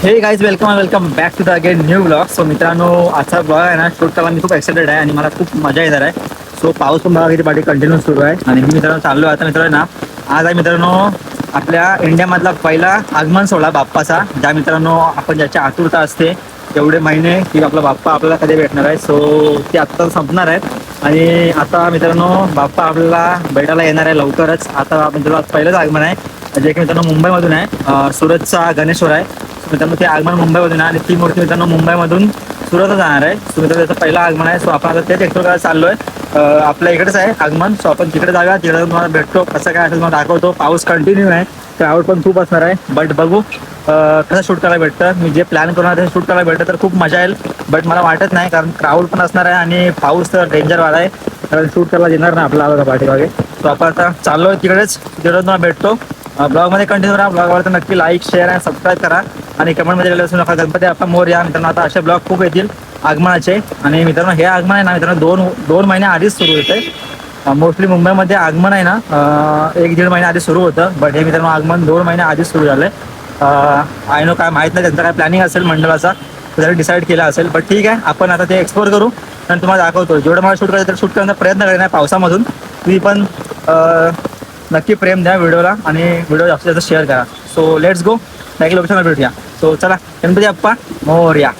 हे guys welcome back to the again new blog. So मित्रांनो, आजचा ब्लॉग आहे ना शूट करायला मी खूप एक्साइटेड आहे आणि मला खूप मजा येणार आहे. सो पाऊस पण बघा किती पाठी कंटिन्यू सुरू आहे आणि मी मित्रांनो चाललो आता मित्रांनो ना. आज आहे मित्रांनो आपल्या इंडियामधला पहिला आगमन सोहळा बाप्पाचा, ज्या मित्रांनो आपण ज्याची आतुरता असते एवढे महिने की आपला बाप्पा आपल्याला कधी भेटणार आहे. सो ते आत्ता संपणार आहे आणि आता मित्रांनो बाप्पा आपल्याला भेटायला येणार आहे लवकरच. आता मित्रांनो पहिलंच आगमन आहे, जे की मित्रांनो मुंबईमधून आहे. सुरतचा गणेश्वर आहे. मित्रांनो ते आगमन मुंबईमधून आहे आणि ती मूर्ती मित्रांनो मुंबईमधून सुरतला जाणार आहे. सो मित्रांनो त्याचं पहिलं आगमन आहे. सो आपण आता तेच एक्सप्लोर करायला चाललोय. आपल्या इकडेच आहे आगमन. सो आपण तिकडे जाऊया, तिकडे तुम्हाला भेटतो कसं काय असेल मला दाखवतो. पाऊस कंटिन्यू आहे, क्राऊड पण खूप असणार आहे. बट बघू कसं शूट करायला भेटतं. मी जे प्लॅन करणार ते शूट करायला भेटतं तर खूप मजा येईल. बट मला वाटत नाही, कारण क्राऊड पण असणार आहे आणि पाऊस तर डेंजर वाला आहे, कारण शूट करायला येणार ना आपल्याला पाठीमागे. सो आपण आता चाललोय तिकडेच, तिकडे तुम्हाला भेटतो. ब्लॉगमध्ये कंटिन्यू करा. ब्लॉगवर तर नक्की लाईक शेअर आणि सबस्क्राईब करा आणि कमेंटमध्ये गेले असून नका. गणपती आपला मोर या मित्रांनो. आता असे ब्लॉग खूप येतील आगमनाचे. आणि मित्रांनो हे आगमन आहे ना मित्रांनो दोन महिने आधीच सुरू होते. मोस्टली मुंबईमध्ये आगमन आहे ना 1-1.5 महिने आधी सुरू होतं. बट हे मित्रांनो आगमन 2 महिने आधीच सुरू झालंय. आय नो काय माहीत नाही त्यांचा काय प्लॅनिंग असेल मंडळाचा, त्याला डिसाईड केला असेल. बट ठीक आहे, आपण आता ते एक्सप्लोर करू आणि तुम्हाला दाखवतो. जेवढं मला शूट करायचं तर शूट करण्याचा प्रयत्न करेन आहे पावसामधून. तुम्ही पण नक्की प्रेम द्या व्हिडिओला आणि व्हिडिओ जास्तीत जास्त शेअर करा. सो लेट्स गो, नक्की लोकेशनला भेटूया. सो चला, गणपती बाप्पा मोरया.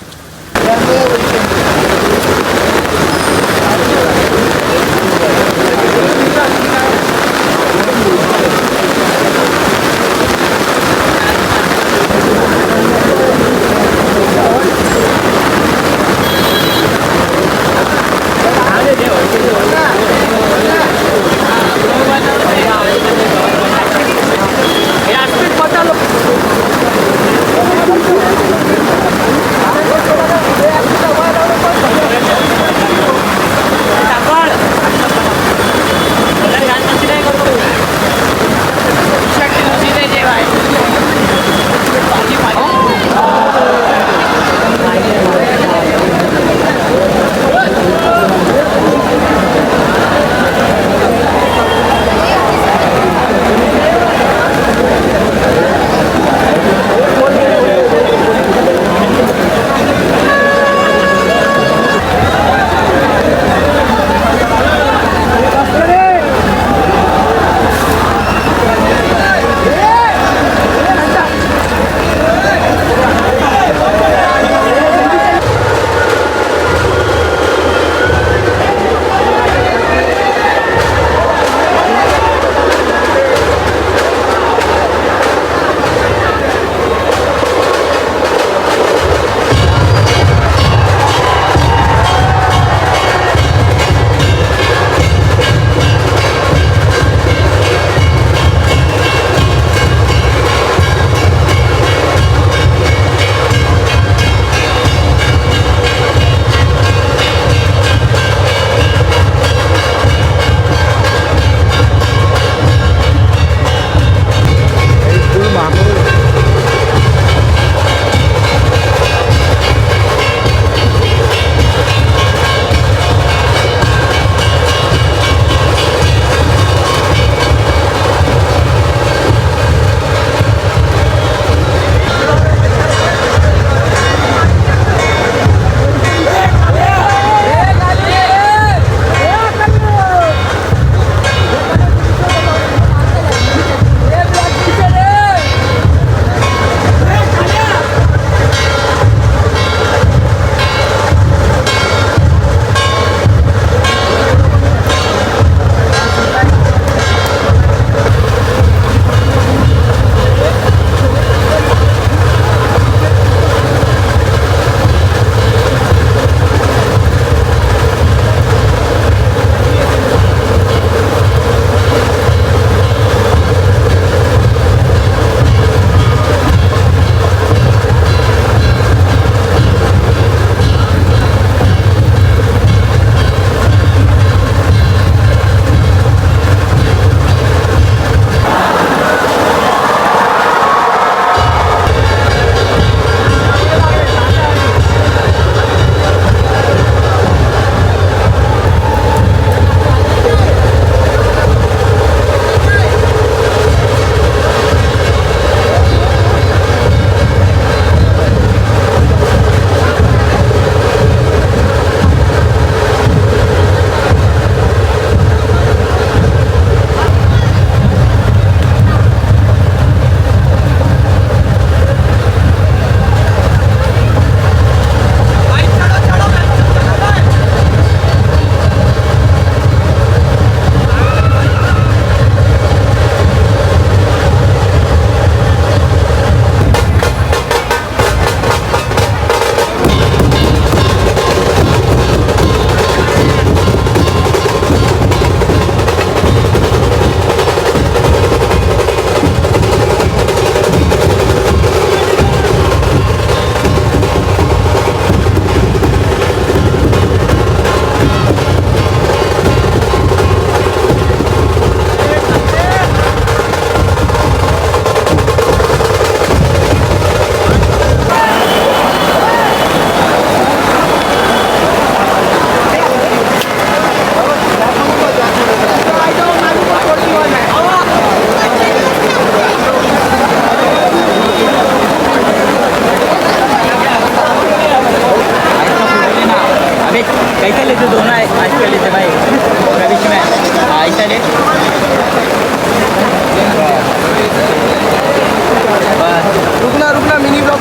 रुकना रुकना मिनी ब्लॉग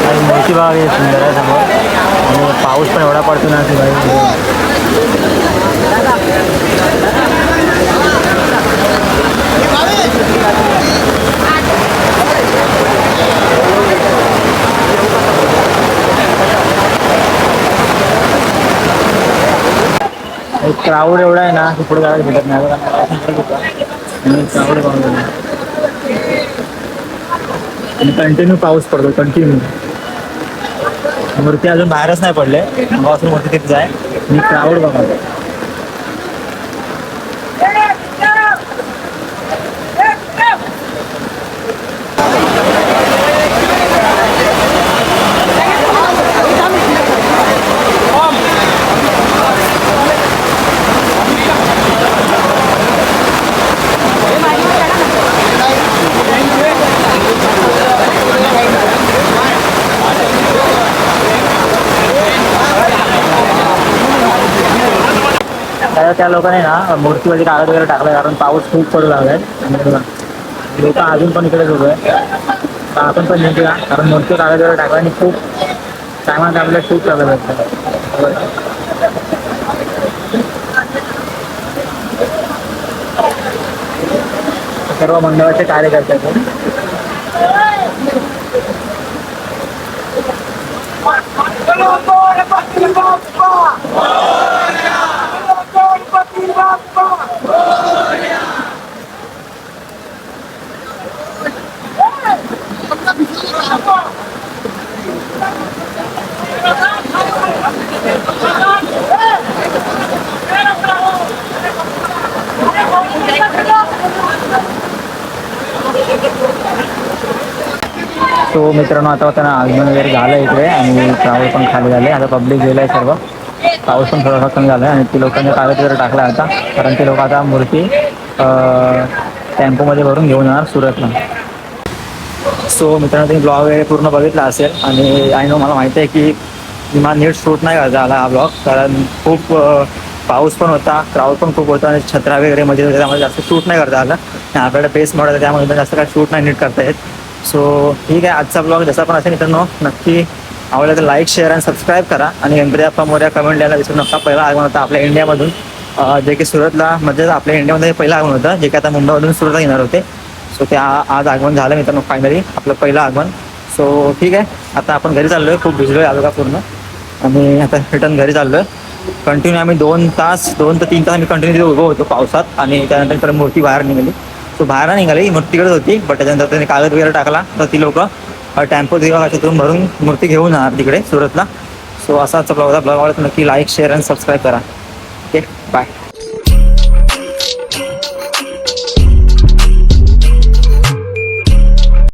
आणि मोठी बाग आहे, सुंदर आहे समोर. आणि पाऊस पण एवढा पडतो ना की भाई. क्राऊड एवढा आहे ना की पुढे जायला भेटत नाही. क्राऊड आणि कंटिन्यू पाऊस पडतो, कंटिन्यू. मूर्ती अजून बाहेरच नाही पडले, गावातून मूर्ती तिथे आहे. मी क्राऊड बघा. त्या लोकांनी ना मूर्तीवरती कागद वगैरे टाकलं, कारण पाऊस खूप पडू लागलाय. लोक अजून पण इकडे उभे आहे. आपण पण निघूया, कारण मूर्ती कागद वगैरे टाकला आणि खूप टायमात आपल्याला खूप चालू भेटतं. सर्व मंडळाचे कार्यकर्ते आहेत. तो मित्रांनो आता त्यांना आगमन वगैरे झालं इकडे आणि क्राऊड पण खाली झाले. आता पब्लिक गेलं आहे सर्व. पाऊस पण थोडासा कमी झाला आहे आणि ती लोकांनी कागद वगैरे टाकला आता, कारण ते लोक आता मूर्ती टेम्पोमध्ये भरून घेऊन येणार सुरतला. सो मित्रांनो तुम्ही ब्लॉग वगैरे पूर्ण बघितला असेल आणि आय नो मला माहिती आहे की मला नीट शूट नाही करता आला हा ब्लॉग, कारण खूप पाऊस पण होता, क्राऊड पण खूप होता आणि छत्रा वगैरे मध्ये होते, त्यामुळे जास्त शूट नाही करता आला. आपल्याकडे पेस मॉडेल आहे त्यामुळे जास्त काय शूट नाही नीट करता येत. सो ठीक आहे, आजचा ब्लॉग जसा पण असेल मित्रांनो नक्की आवडला तर लाईक शेअर आणि सबस्क्राईब करा. आणि गणपती बाप्पा मोरया कमेंट द्यायला विसरू नका. पहिला आगमन होता आपल्या इंडियामधून, जे की सुरतला म्हणजे आपल्या इंडियामध्ये पहिलं आगमन होतं, जे की आता मुंबईमधून सुरतला येणार होते. सो ते आज आगमन झालं मित्रांनो, फायनली आपलं पहिलं आगमन. सो ठीक आहे, आता आपण घरी चाललो आहे. खूप भिजलो आहे आलो का पूर्ण, आणि आता रिटर्न घरी चाललो आहे. कंटिन्यू आम्ही 2 ते 3 तास आम्ही कंटिन्यू तिथे उभं होतो पावसात. आणि त्यानंतर मूर्ती बाहेर निघाली. सो बाहेर निघाली, मूर्ती तिकडेच होती, बट त्याच्यानंतर त्यांनी कागद वगैरे टाकला तर ती लोक टेम्पो तिथून भरून मूर्ती घेऊन येणार तिकडे सुरतला. सो असाच ब्लॉग आवडत नक्की लाईक शेअर आणि सबस्क्राईब करा. Okay bye.